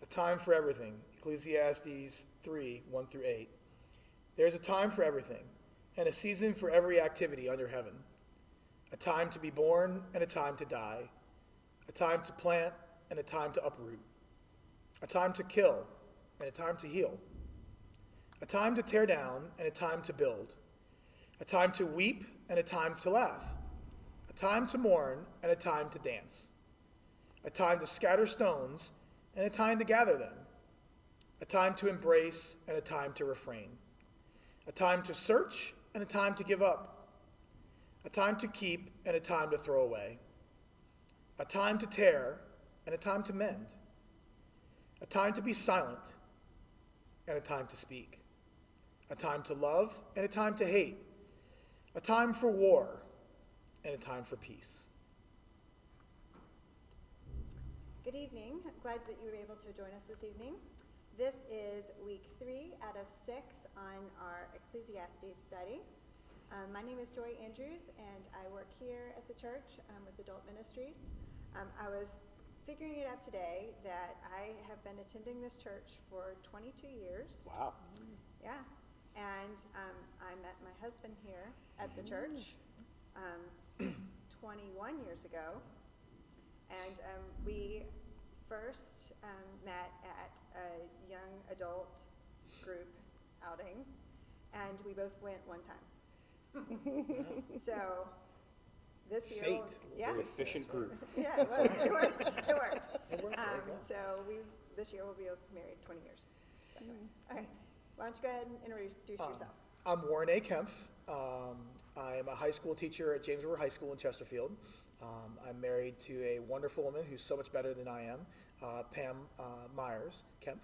time for everything. Ecclesiastes 3, 1 through 8. There's a time for everything, and a season for every activity under heaven. A time to be born and a time to die. A time to plant and a time to uproot. A time to kill and a time to heal. A time to tear down and a time to build. A time to weep and a time to laugh. A time to mourn and a time to dance. A time to scatter stones and a time to gather them. A time to embrace and a time to refrain. A time to search and a time to give up. A time to keep and a time to throw away. A time to tear and a time to mend. A time to be silent and a time to speak. A time to love and a time to hate. A time for war and a time for peace. Good evening. I'm glad that you were able to join us this evening. This is week 3 out of 6 on our Ecclesiastes study. My name is Joy Andrews, and I work here at the church with Adult Ministries. I was figuring it out today that I have been attending this church for 22 years. Wow. Yeah. And I met my husband here at the church 21 years ago. And we first met at a young adult group outing, and we both went one time. So this year, Fate. yeah, Very efficient group. yeah, it was. It worked. It worked. It worked very well. So this year we'll be married 20 years. Okay, why don't you go ahead and introduce yourself? I'm Warren A. Kempf. I am a high school teacher at James River High School in Chesterfield. I'm married to a wonderful woman who's so much better than I am, Pam Myers Kempf.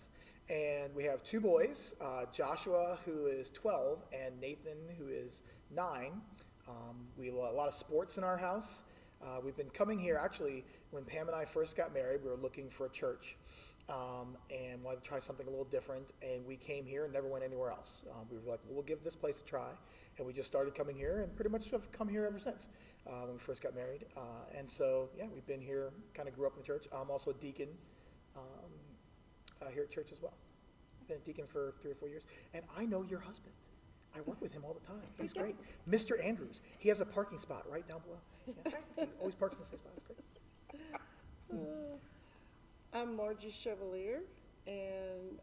And we have 2 boys, Joshua, who is 12, and Nathan, who is 9. We have a lot of sports in our house. We've been coming here, actually, when Pam and I first got married, we were looking for a church and wanted to try something a little different, and we came here and never went anywhere else. We were like, well, we'll give this place a try, and we just started coming here, and pretty much have come here ever since when we first got married. And so, yeah, we've been here, kind of grew up in the church. I'm also a deacon here at church as well. I've been a deacon for 3 or 4 years, and I know your husband. I work with him all the time. He's great. Mr. Andrews. He has a parking spot right down below. Yeah. He always parks in the same spot. It's great. I'm Margie Chevalier, and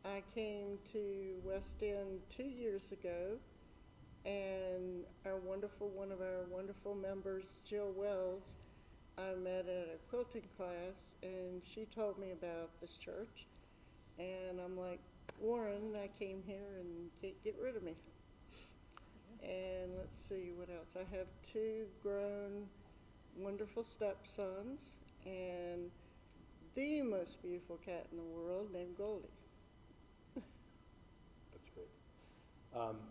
I came to West End 2 years ago, and one of our wonderful members, Jill Wells, I met at a quilting class, and she told me about this church, and I'm like, Warren, I came here and can't get rid of me. And let's see what else. I have 2 grown, wonderful stepsons, and the most beautiful cat in the world named Goldie. That's great.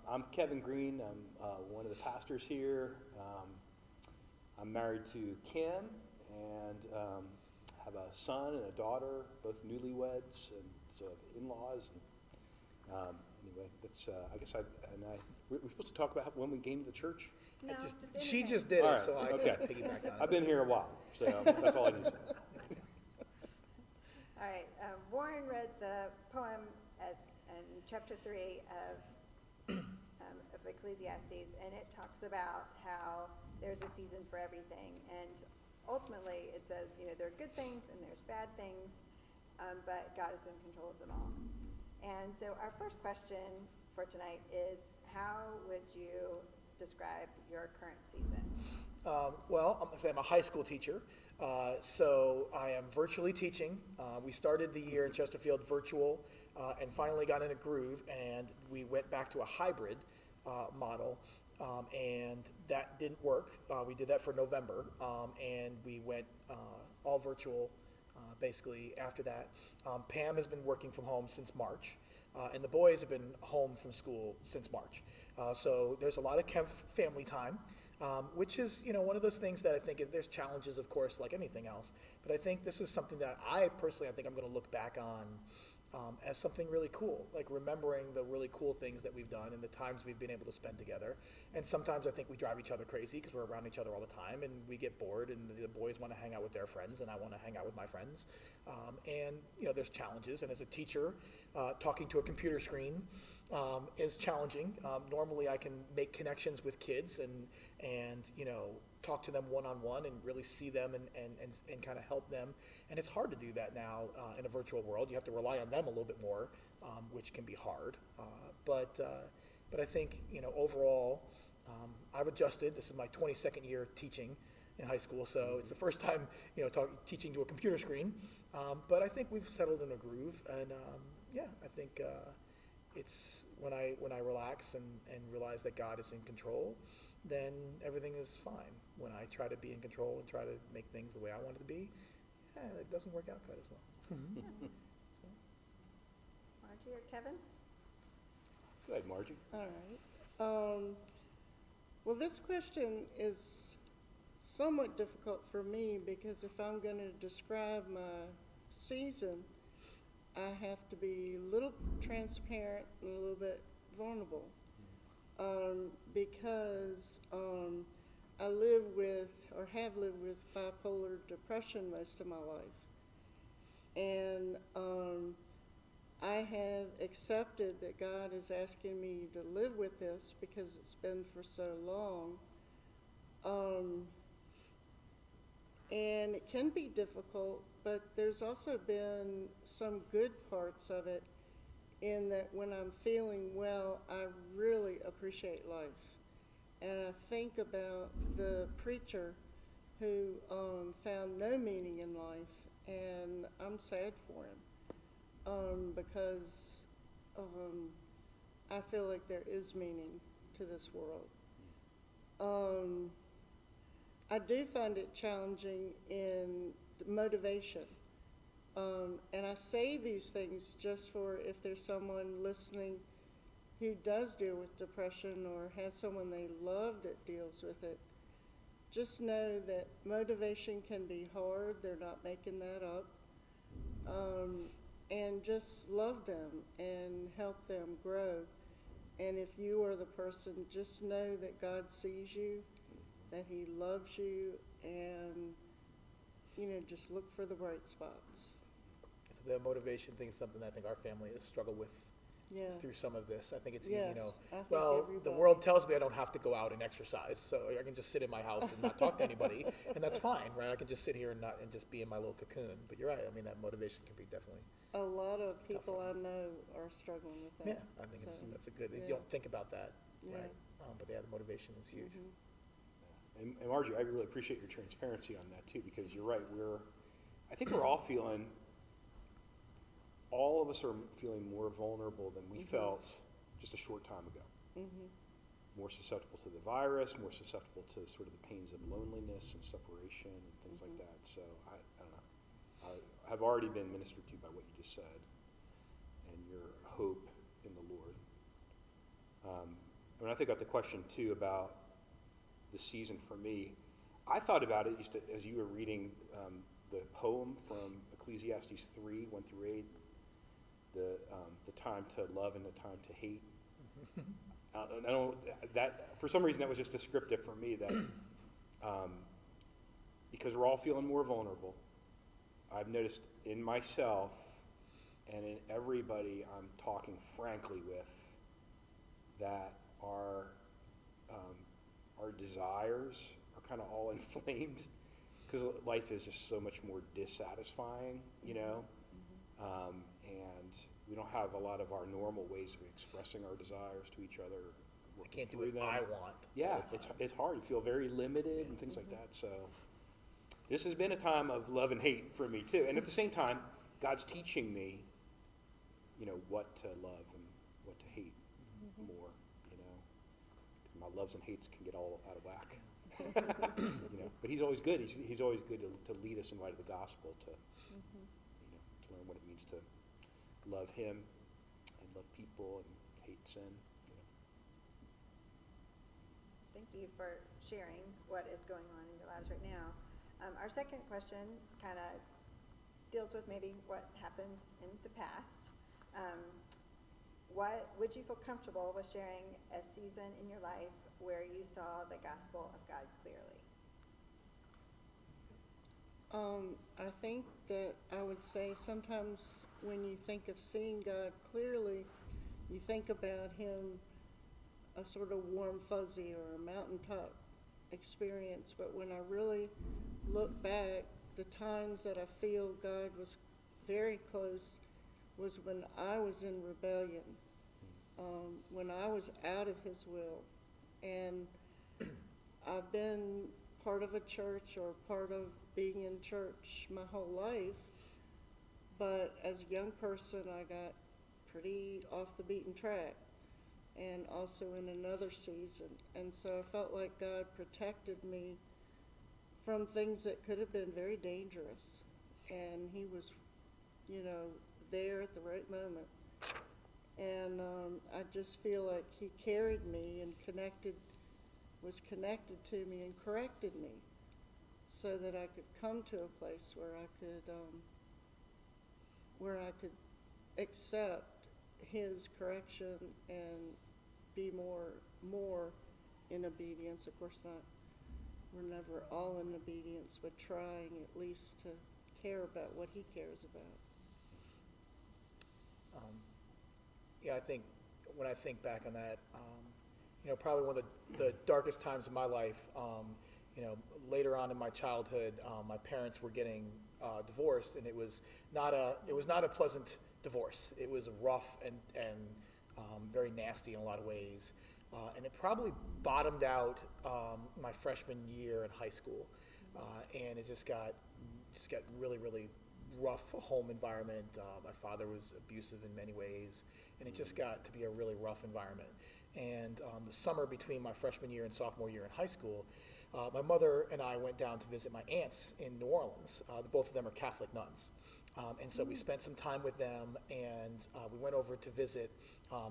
I'm Kevin Green. I'm one of the pastors here. I'm married to Kim and have a son and a daughter, both newlyweds, and so in-laws. And, anyway, that's we're supposed to talk about when we came to the church. No, She anything. just did All it, right, so I okay. can piggyback on it. I've been here a while, so that's all I need to say. All right, Warren read the poem in chapter 3 of Ecclesiastes, and it talks about how there's a season for everything, and ultimately it says, there are good things and there's bad things, but God is in control of them all. And so our first question for tonight is, how would you describe your current season? Well, I'm going to say I'm a high school teacher, so I am virtually teaching. We started the year in Chesterfield virtual and finally got in a groove, and we went back to a hybrid model, and that didn't work. We did that for November, and we went all virtual basically after that. Pam has been working from home since March, and the boys have been home from school since March. So there's a lot of Kempf family time, which is, one of those things that I think there's challenges, of course, like anything else. But I think this is something that I personally, I think I'm going to look back on as something really cool, like remembering the really cool things that we've done and the times we've been able to spend together. And sometimes I think we drive each other crazy because we're around each other all the time and we get bored, and the boys want to hang out with their friends and I want to hang out with my friends. And there's challenges. And as a teacher, talking to a computer screen is challenging. Normally I can make connections with kids and talk to them one-on-one and really see them and kind of help them. And it's hard to do that now in a virtual world. You have to rely on them a little bit more, which can be hard. But I think, overall, I've adjusted. This is my 22nd year teaching in high school, so it's the first time, teaching to a computer screen. But I think we've settled in a groove, and I think it's when I relax and realize that God is in control, then everything is fine. When I try to be in control and try to make things the way I want it to be, it doesn't work out quite as well. So. Margie or Kevin? Go ahead, Margie. All right. Well, this question is somewhat difficult for me because if I'm going to describe my season, I have to be a little transparent and a little bit vulnerable. Because I live with, or have lived with, bipolar depression most of my life. And I have accepted that God is asking me to live with this because it's been for so long. And it can be difficult, but there's also been some good parts of it in that when I'm feeling well, I really appreciate life. And I think about the preacher who found no meaning in life, and I'm sad for him because I feel like there is meaning to this world. I do find it challenging in motivation. And I say these things just for if there's someone listening who does deal with depression or has someone they love that deals with it. Just know that motivation can be hard. They're not making that up. And just love them and help them grow. And if you are the person, just know that God sees you, that He loves you, and, just look for the bright spots. The motivation thing is something I think our family has struggled with through some of this. I think it's, Yes, I think the everybody. world tells me I don't have to go out and exercise, so I can just sit in my house and not talk to anybody, and that's fine, right? I can just sit here and just be in my little cocoon. But you're right. I mean, that motivation can be definitely. A lot of people I know are struggling with that. Yeah, I think that's a good. yeah. You don't think about that, Yeah. right? But the motivation is huge. Mhm. And Margie, I really appreciate your transparency on that too, because you're right. I think we're all feeling. All of us are feeling more vulnerable than we felt just a short time ago. Mhm. More susceptible to the virus, more susceptible to sort of the pains of loneliness and separation and things like that. So I don't know. I have already been ministered to by what you just said and your hope in the Lord. When I think about the question too about the season for me, I thought about it just as you were reading the poem from Ecclesiastes 3, 1 through 8, the time to love and the time to hate. I don't that for some reason that was just descriptive for me that because we're all feeling more vulnerable. I've noticed in myself and in everybody I'm talking frankly with that our desires are kind of all inflamed because life is just so much more dissatisfying, and we don't have a lot of our normal ways of expressing our desires to each other. I can't do what I want. Yeah, it's hard. You feel very limited and things like that. So this has been a time of love and hate for me too. And at the same time, God's teaching me, what to love and what to hate more. My loves and hates can get all out of whack. But He's always good. He's always good to lead us in light of the gospel to learn what it means to love Him and love people and hate sin. Thank you for sharing what is going on in your lives right now. Our second question kind of deals with maybe what happened in the past. What would you feel comfortable with sharing a season in your life where you saw the gospel of God clearly? I think that I would say sometimes when you think of seeing God clearly, you think about him a sort of warm fuzzy or a mountaintop experience. But when I really look back, the times that I feel God was very close was when I was in rebellion, when I was out of his will. And I've been part of a church or part of being in church my whole life, but as a young person I got pretty off the beaten track, and also in another season. And so I felt like God protected me from things that could have been very dangerous, and he was, there at the right moment. And I just feel like he carried me and was connected to me and corrected me so that I could come to a place where I could accept his correction and be more in obedience. Of course not, we're never all in obedience, but trying at least to care about what he cares about. Yeah, I think when I think back on that, probably one of the darkest times of my life, later on in my childhood, my parents were getting divorced, and it was not a pleasant divorce. It was rough and very nasty in a lot of ways, and it probably bottomed out my freshman year in high school, and it just got really, really rough home environment. My father was abusive in many ways, and it just got to be a really rough environment. And the summer between my freshman year and sophomore year in high school, my mother and I went down to visit my aunts in New Orleans. Both of them are Catholic nuns. And so we spent some time with them, and we went over to visit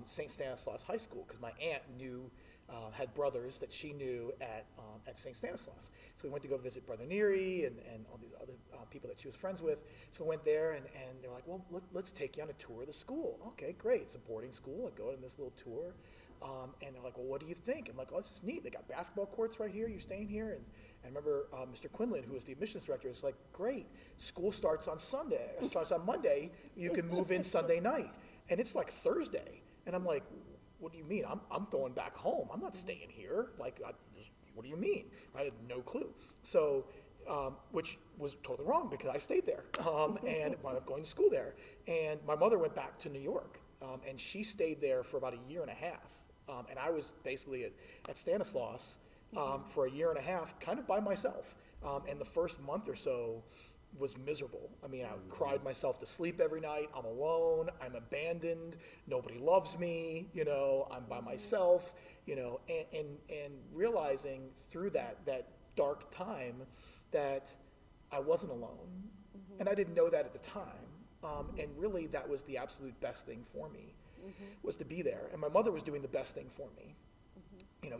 St. Stanislaus High School, because my aunt had brothers that she knew at St. Stanislaus. So we went to go visit Brother Neary and all these other people that she was friends with. So we went there, and they're like, well, let's take you on a tour of the school. Okay, great. It's a boarding school. I go on this little tour. And they're like, well, what do you think? I'm like, oh, this is neat. They got basketball courts right here. You staying here? And I remember Mr. Quinlan, who was the admissions director, was like, great. School starts on Sunday. It starts on Monday. You can move in Sunday night. And it's like Thursday. And I'm like, what do you mean? I'm going back home. I'm not staying here. Like, what do you mean? I had no clue. So, which was totally wrong, because I stayed there and wound up going to school there. And my mother went back to New York, and she stayed there for about a year and a half. And I was basically at Stanislaus for a year and a half, kind of by myself. And the first month or so was miserable. I mean, I cried myself to sleep every night. I'm alone. I'm abandoned. Nobody loves me. I'm by myself. And realizing through that dark time that I wasn't alone, and I didn't know that at the time. And really, that was the absolute best thing for me. Was to be there. And my mother was doing the best thing for me.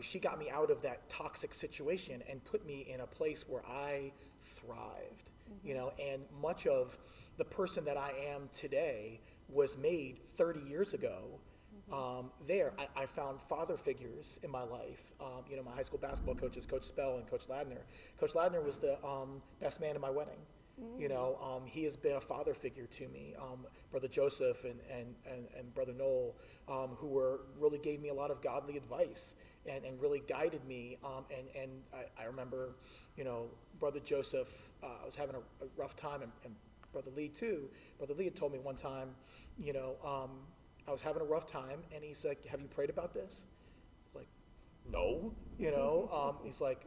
She got me out of that toxic situation and put me in a place where I thrived. And much of the person that I am today was made 30 years ago. There, I found father figures in my life. My high school basketball coaches, Coach Spell and Coach Ladner. Coach Ladner was the best man in my wedding. He has been a father figure to me. Brother Joseph and Brother Noel, who really gave me a lot of godly advice and really guided me. And I remember, Brother Joseph, I was having a rough time, and Brother Lee too. Brother Lee had told me one time, I was having a rough time, and he's like, have you prayed about this? Like, no, he's like,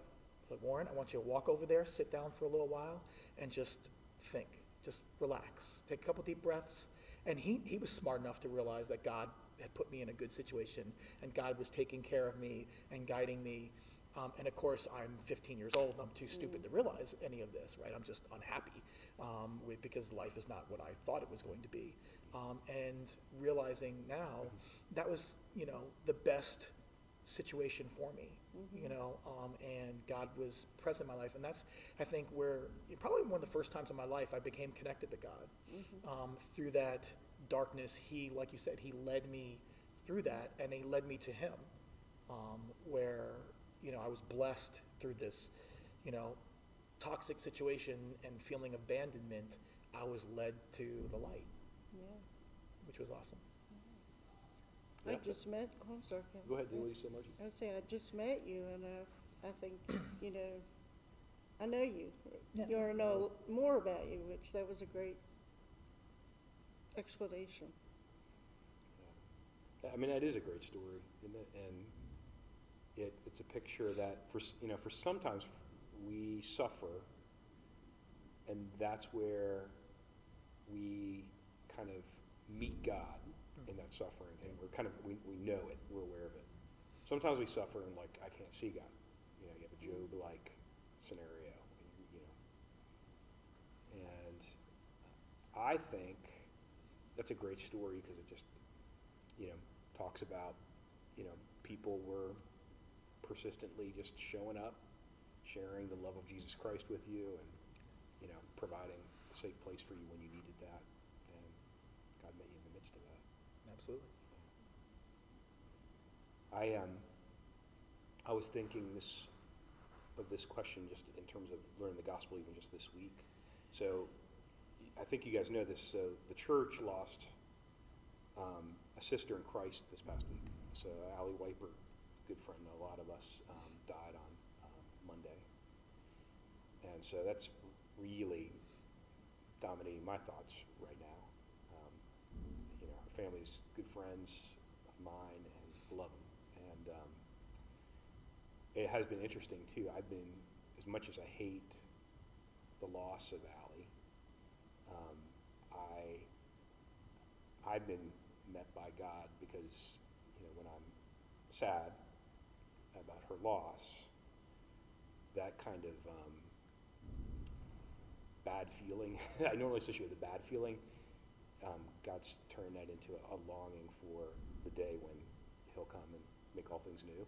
Warren, I want you to walk over there, sit down for a little while, and just think, just relax, take a couple deep breaths. And he was smart enough to realize that God had put me in a good situation, and God was taking care of me and guiding me. And of course, I'm 15 years old, and I'm too stupid to realize any of this, right? I'm just unhappy because life is not what I thought it was going to be. And realizing now that was, the best situation for me, and God was present in my life. And that's, I think, where probably one of the first times in my life I became connected to God, through that darkness, he, like you said, he led me through that, and he led me to him, where, I was blessed through this, toxic situation and feeling abandonment. I was led to the light, Yeah. which was awesome. I That's it. just met, oh, I'm sorry, Kim. Go ahead, what do you say, Margie? I would say I just met you, and I think, I know you. Yeah. You want to know more about you, which that was a great explanation. Yeah. I mean, that is a great story, isn't it? And it's a picture that for sometimes we suffer, and that's where we kind of meet God in that suffering, and we're kind of, we know it, we're aware of it. Sometimes we suffer and like, I can't see God. You have a Job-like scenario, and I think that's a great story because it just, talks about, people were persistently just showing up, sharing the love of Jesus Christ with you, and, providing a safe place for you when you needed that, and God met you in the midst of that. Absolutely. I was thinking of this question just in terms of learning the gospel even just this week. So I think you guys know this. So the church lost a sister in Christ this past week. So Allie Wiper, good friend of a lot of us, died on Monday. And so that's really dominating my thoughts right now. Her family's good friends of mine, and I love them. And it has been interesting too. As much as I hate the loss of Allie, I've been met by God because, when I'm sad about her loss, that kind of bad feeling, I normally associate with a bad feeling, God's turned that into a longing for the day when he'll come and make all things new.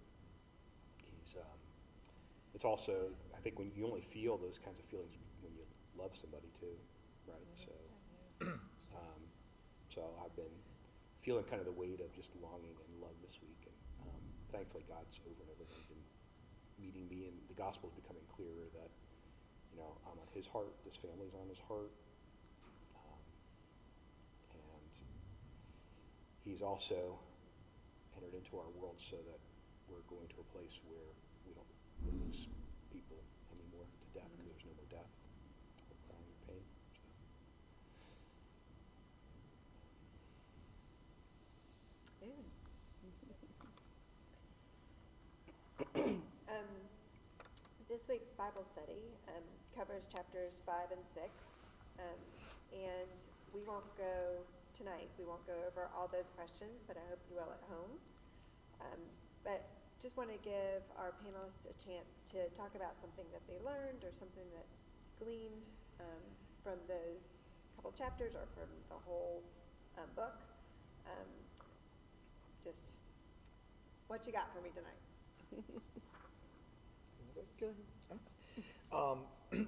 It's also, I think, when you only feel those kinds of feelings when you love somebody too, right? So I've been feeling kind of the weight of just longing and love this week, and thankfully God's over and over again been meeting me, and the gospel is becoming clearer that, I'm on his heart, this family's on his heart, and he's also entered into our world so that we're going to a place where we don't lose people anymore to death, because there's no more death or crying or pain. This week's Bible study covers chapters 5 and 6, and we won't go tonight. We won't go over all those questions, but I hope you will at home. But just want to give our panelists a chance to talk about something that they learned or something that gleaned from those couple chapters or from the whole book. Just what you got for me tonight? Go ahead.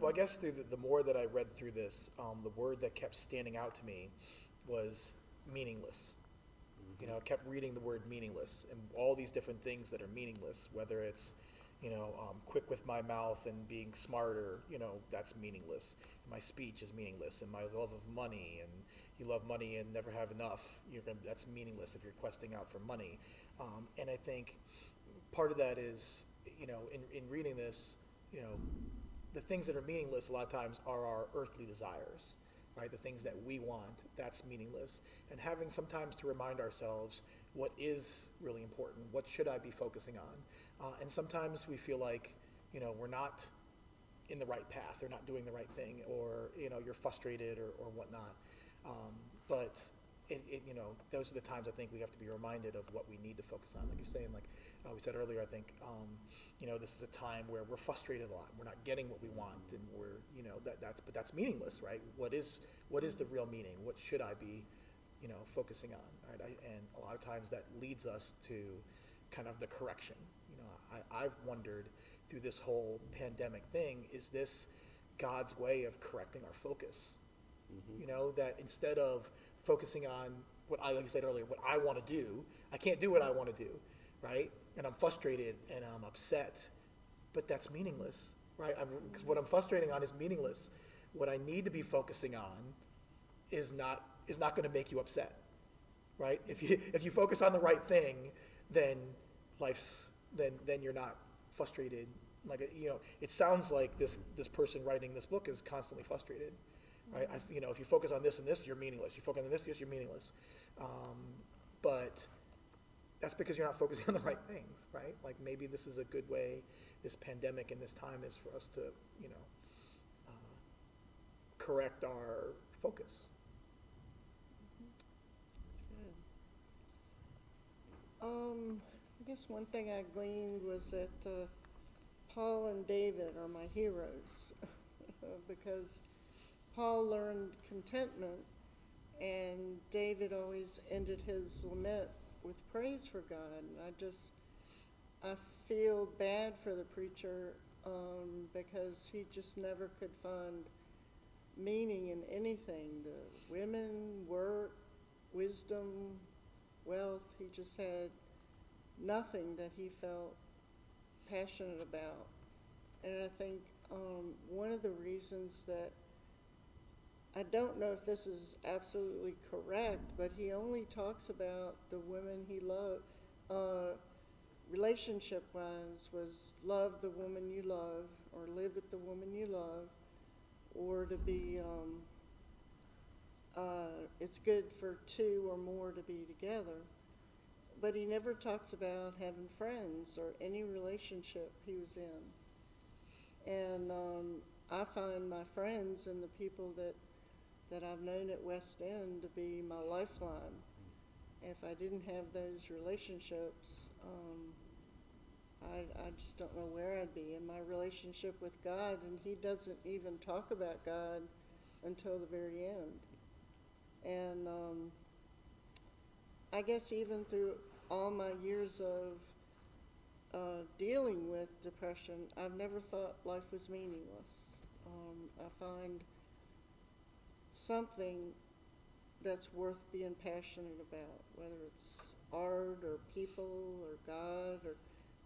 Well, I guess through the more that I read through this, the word that kept standing out to me was meaningless. I kept reading the word meaningless, and all these different things that are meaningless, whether it's, quick with my mouth and being smarter, that's meaningless. My speech is meaningless, and my love of money, and you love money and never have enough, that's meaningless if you're questing out for money. And I think part of that is, in reading this, the things that are meaningless a lot of times are our earthly desires, right? The things that we want, that's meaningless. And having sometimes to remind ourselves what is really important, what should I be focusing on? And sometimes we feel like, we're not in the right path, or not doing the right thing, or, you're frustrated or whatnot. But those are the times I think we have to be reminded of what we need to focus on. Like you're saying, like we said earlier, I think, this is a time where we're frustrated a lot. We're not getting what we want, and we're, but that's meaningless, right? What is the real meaning? What should I be, focusing on, right? And a lot of times that leads us to kind of the correction. I've wondered through this whole pandemic thing, is this God's way of correcting our focus? That instead of focusing on like I said earlier, what I want to do. I can't do what I want to do, right? And I'm frustrated and I'm upset, but that's meaningless, right? Because what I'm frustrating on is meaningless. What I need to be focusing on is not going to make you upset, right? If you focus on the right thing, then then you're not frustrated. Like, it sounds like this person writing this book is constantly frustrated, right? If you focus on this and this, you're meaningless. You focus on this, you're meaningless. But that's because you're not focusing on the right things, right? Like, maybe this is a good way, this pandemic and this time is for us to, correct our focus. That's good. I guess one thing I gleaned was that Paul and David are my heroes because Paul learned contentment and David always ended his lament with praise for God. And I feel bad for the preacher because he just never could find meaning in anything. The women, work, wisdom, wealth, he just had nothing that he felt passionate about. And I think one of the reasons that, I don't know if this is absolutely correct, but he only talks about the women he loved, relationship-wise, was love the woman you love, or live with the woman you love, or to be, it's good for two or more to be together. But he never talks about having friends or any relationship he was in. And I find my friends and the people that I've known at West End to be my lifeline. If I didn't have those relationships, I just don't know where I'd be in my relationship with God, and he doesn't even talk about God until the very end. And I guess even through all my years of dealing with depression, I've never thought life was meaningless. I find something that's worth being passionate about, whether it's art or people or God, or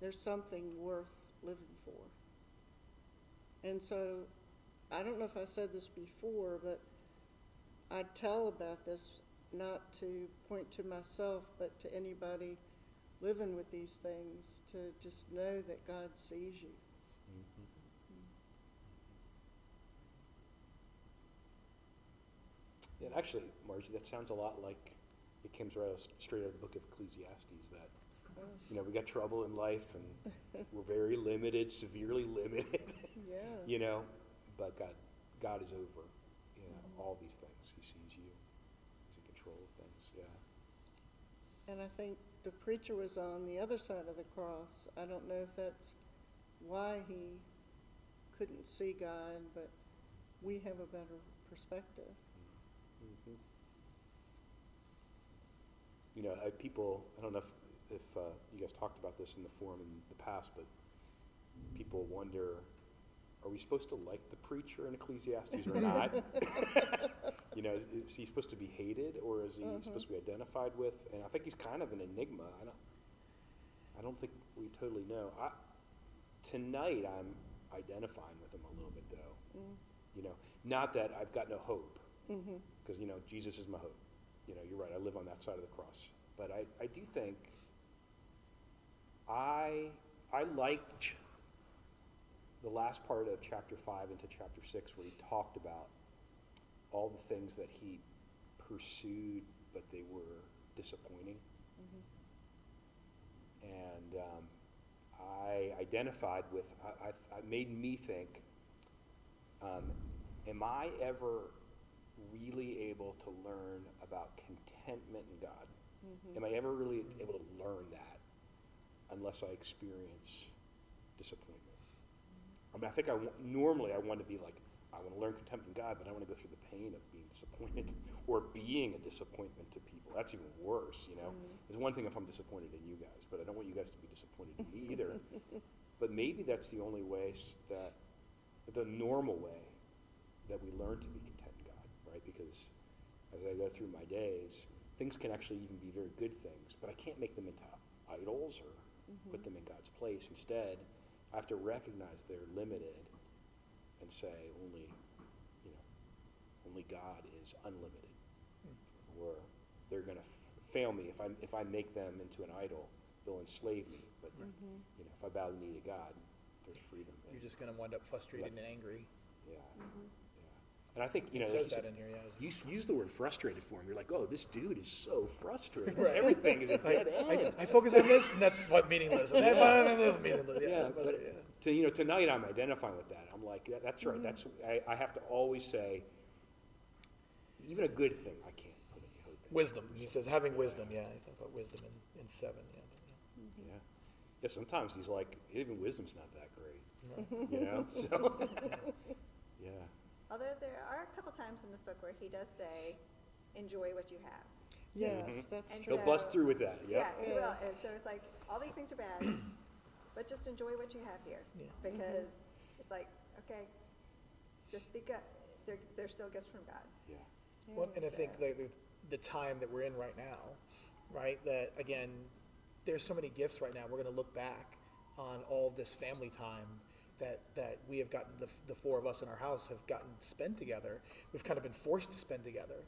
there's something worth living for. And so, I don't know if I said this before, but I tell about this not to point to myself, but to anybody living with these things, to just know that God sees you. Mm-hmm. And actually, Margie, that sounds a lot like it comes right straight out of the book of Ecclesiastes, that we got trouble in life and we're very limited, severely limited. Yeah. But God is over, all these things. He sees you. He's in control of things. Yeah. And I think the preacher was on the other side of the cross. I don't know if that's why he couldn't see God, but we have a better perspective. Mm-hmm. People, I don't know if you guys talked about this in the forum in the past, but people wonder, are we supposed to like the preacher in Ecclesiastes or not? Is he supposed to be hated, or is he supposed to be identified with? And I think he's kind of an enigma. I don't think we totally know. Tonight I'm identifying with him a little bit, though. Not that I've got no hope, because Jesus is my hope. You're right. I live on that side of the cross, but I do think I liked the last part of chapter 5 into chapter 6, where he talked about all the things that he pursued, but they were disappointing. And I identified with, I made me think, am I ever really able to learn about contentment in God? Am I ever really able to learn that unless I experience disappointment? I think normally I want to be like, I want to learn contentment in God, but I want to go through the pain of being disappointed or being a disappointment to people. That's even worse, There's one thing if I'm disappointed in you guys, but I don't want you guys to be disappointed in me either. But maybe that's the only way the normal way that we learn to be content in God, right? Because as I go through my days, things can actually even be very good things, but I can't make them into idols or put them in God's place. Instead, I have to recognize they're limited and say only God is unlimited, or they're going to fail me if I make them into an idol. They'll enslave me. But if I bow the knee to God, there's freedom. You're just going to wind up frustrated and angry. Yeah. And I think, It says that in here, yeah. you use the word frustrated for him. You're like, oh, this dude is so frustrated. Right. Everything is a dead end. I focus on this, and that's meaningless. And this is meaningless. Yeah, Yeah, but tonight I'm identifying with that. I'm like, that's right. That's I have to always say, even a good thing I can't put any hope in. Wisdom. He says having wisdom. Yeah, I talk about wisdom in 7. Yeah. Yeah, sometimes he's like, even wisdom's not that great. So, yeah. Although there are a couple times in this book where he does say, enjoy what you have. Yes, that's And true. He'll bust through with that, Yeah, yep. he will. And so it's like, all these things are bad, but just enjoy what you have here. Yeah. Because it's like, okay, just be good. They're still gifts from God. Yeah. Well, and I think the time that we're in right now, right, that again, there's so many gifts right now. We're going to look back on all of this family time that we have gotten, the 4 of us in our house have gotten to spend together. We've kind of been forced to spend together.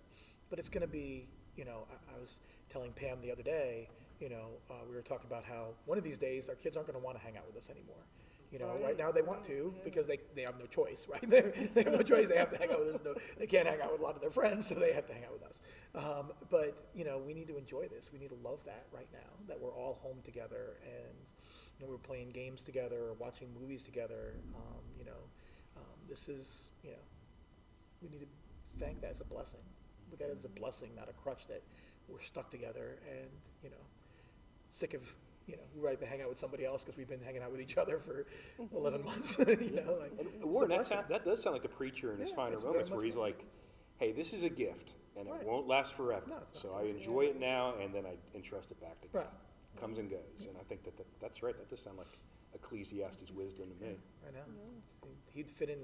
But it's going to be, I was telling Pam the other day, we were talking about how one of these days our kids aren't going to want to hang out with us anymore. Right now they want to because they have no choice, right? They have no choice. They have to hang out with us. No, they can't hang out with a lot of their friends, so they have to hang out with us. But we need to enjoy this. We need to love that right now, that we're all home together and we're playing games together or watching movies together. This is, we need to thank that as a blessing. Look at it as a blessing, not a crutch that we're stuck together and, sick of, we're ready to hang out with somebody else because we've been hanging out with each other for 11 months, And Warren, that does sound like the preacher in his Yeah, finer it's moments very where much he's like, hey, this is a gift and Right. it won't last forever. No, it's So not. I enjoy it now and then I entrust it back to God. Right. Comes and goes. And I think that's right. That does sound like Ecclesiastes wisdom to me. Right now. He'd fit in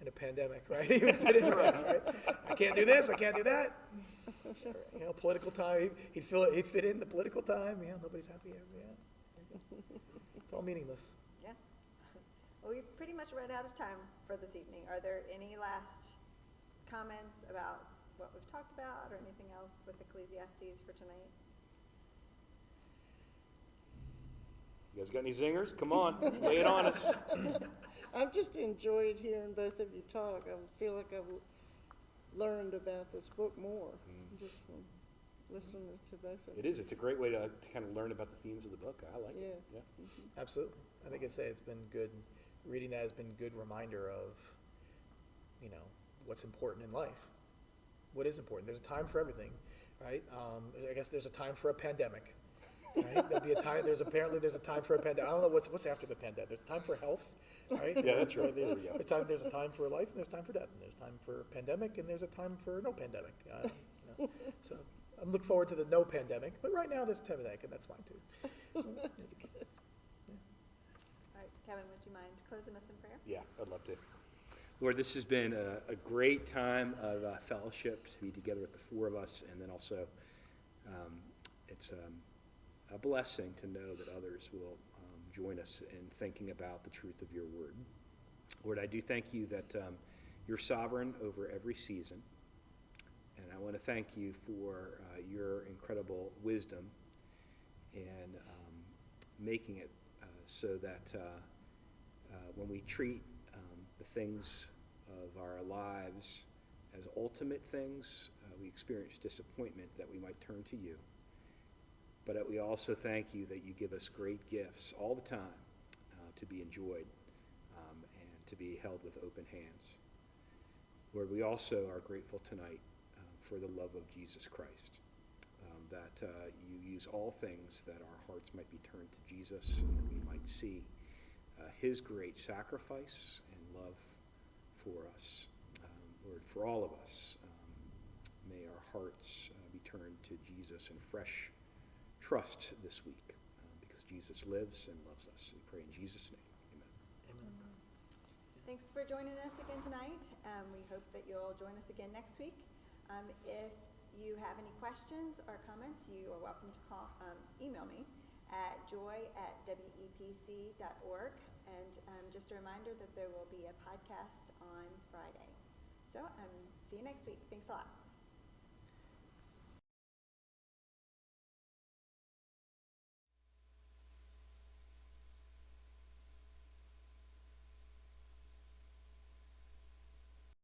a pandemic, right? He would fit in right now, right? I can't do this, I can't do that. Political time, he'd fit in the political time. Nobody's happy. It's all meaningless. Yeah. Well, we've pretty much run out of time for this evening. Are there any last comments about what we've talked about or anything else with Ecclesiastes for tonight? You guys got any zingers? Come on, lay it on us. I've just enjoyed hearing both of you talk. I feel like I've learned about this book more just from listening to both of you. It is. It's a great way to kind of learn about the themes of the book. I like it. Yeah. Yeah. Absolutely. I think it's been good. Reading that has been a good reminder of, what's important in life. What is important? There's a time for everything, right? I guess there's a time for a pandemic. Right? There'll be a time. There's a time for a pandemic. I don't know what's after the pandemic. There's a time for health, right? Yeah, that's right. There's There we go. there's a time for life, and there's time for death, and there's time for a pandemic, and there's a time for no pandemic. So I'm looking forward to the no pandemic, but right now there's a pandemic, and that's fine too. All right, Kevin, would you mind closing us in prayer? Yeah, I'd love to. Lord, this has been a great time of fellowship to be together with the 4 of us, and then also it's a blessing to know that others will join us in thinking about the truth of your word. Lord, I do thank you that you're sovereign over every season, and I want to thank you for your incredible wisdom in making it so that when we treat the things of our lives as ultimate things, we experience disappointment, that we might turn to you. But we also thank you that you give us great gifts all the time to be enjoyed and to be held with open hands. Lord, we also are grateful tonight for the love of Jesus Christ, that you use all things that our hearts might be turned to Jesus and that we might see his great sacrifice and love for us. Lord, for all of us, may our hearts be turned to Jesus in fresh trust this week, because Jesus lives and loves us. We pray in Jesus' name. Amen. Thanks for joining us again tonight. We hope that you'll join us again next week. If you have any questions or comments, you are welcome to email me at joy@wepc.org. And just a reminder that there will be a podcast on Friday. So see you next week. Thanks a lot.